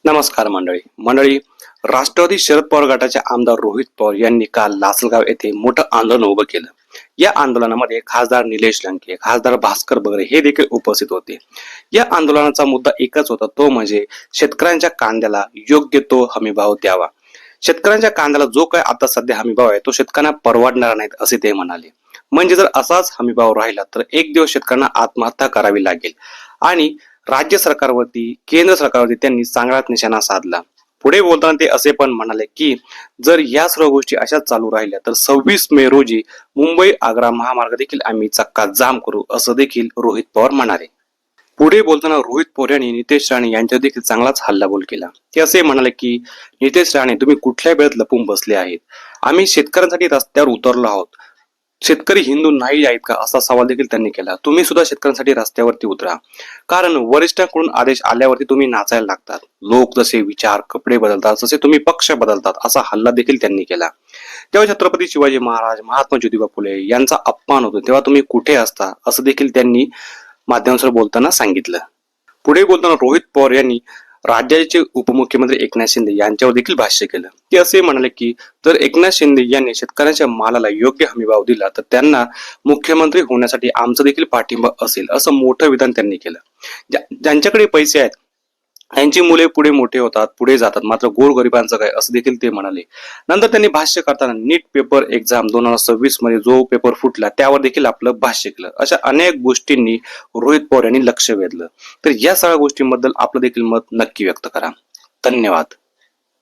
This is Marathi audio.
नमस्कार मंडळी राष्ट्रवादी शरद पवार गटाचे आमदार रोहित पवार यांनी काल लासलगाव येथे मोठं आंदोलन उभं केलं। या आंदोलनामध्ये खासदार निलेश लंके, खासदार भास्कर बगरे हे देखील उपस्थित होते। या आंदोलनाचा मुद्दा एकच होता, तो म्हणजे शेतकऱ्यांच्या कांद्याला योग्य तो हमीभाव द्यावा। शेतकऱ्यांच्या कांद्याला जो काय आता सध्या हमीभाव आहे तो शेतकऱ्यांना परवडणार नाही असे ते म्हणाले। म्हणजे जर असाच हमीभाव राहिला तर एक दिवस शेतकऱ्यांना आत्महत्या करावी लागेल आणि राज्य सरकारवरती, केंद्र सरकारवरती त्यांनी चांगलाच निशाणा साधला। पुढे बोलताना ते असे पण म्हणाले की जर या सर्व गोष्टी अशाच चालू राहिल्या तर 26 मे रोजी मुंबई आग्रा महामार्ग देखील आम्ही चक्का जाम करू, असं देखील रोहित पवार म्हणाले। पुढे बोलताना रोहित पवार यांनी नितेश राणे यांच्यावर देखील चांगलाच हल्लाबोल केला। ते असे म्हणाले की नितेश राणे, तुम्ही कुठल्या वेळेत लपून बसले आहेत? आम्ही शेतकऱ्यांसाठी रस्त्यावर उतरलो आहोत। शेतकरी हिंदू नाही आहेत का, असा सवाल देखील त्यांनी केला। तुम्ही सुद्धा शेतकऱ्यांसाठी रस्त्यावरती उतरा, कारण वरिष्ठांकडून आदेश आल्यावरती तुम्ही नाचायला लागतात। लोक जसे विचार, कपडे बदलतात तसे तुम्ही पक्ष बदलतात, असा हल्ला देखील त्यांनी केला। तेव्हा छत्रपती शिवाजी महाराज, महात्मा ज्योतिबा फुले यांचा अपमान होतो तेव्हा तुम्ही कुठे असता, असं देखील त्यांनी माध्यमांसमोर बोलताना सांगितलं। पुढे बोलताना रोहित पवार यांनी राज्याचे उपमुख्यमंत्री एकनाथ शिंदे यांच्यावर देखील भाष्य केलं। ते असे म्हणाले की जर एकनाथ शिंदे यांनी शेतकऱ्यांच्या मालाला योग्य हमीभाव दिला तर त्यांना मुख्यमंत्री होण्यासाठी आमचा देखील पाठिंबा असेल, असं मोठं विधान त्यांनी केलं। ज्यांच्याकडे पैसे आहेत त्यांची मुले पुढे मोठे होतात, पुढे जातात, मात्र गोरगरिबांचं काय, असं देखील ते म्हणाले। नंतर त्यांनी भाष्य करताना नीट पेपर एक्झाम 2026 मध्ये जो पेपर फुटला त्यावर देखील आपलं भाष्य केलं। अशा अनेक गोष्टींनी रोहित पवार यांनी लक्ष वेधलं। तर या सगळ्या गोष्टींबद्दल आपलं देखील मत नक्की व्यक्त करा। धन्यवाद।